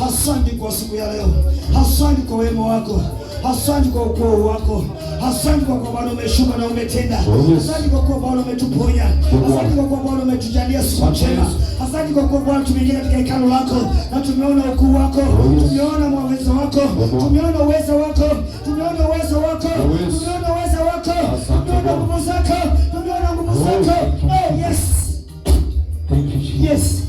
Asante kwa siku ya leo. Asante kwa wema wako. Asante kwa ukuu wako. Asante kwa kuwa Bwana umeshuka na umetenda. Asante kwa kuwa Bwana umetuponya. Asante kwa kuwa Bwana umetujalia siku njema. Asante kwa kuwa Bwana tumeingia katika hekalu lako na tumeona ukuu wako. Tumeona uwezo wako. Tumeona uwezo wako. Tumeona uwezo wako. Tumeona uwezo wako. Tumeona nguvu zako. Tumeona nguvu zako. Oh yes. Thank you, Jesus. Yes.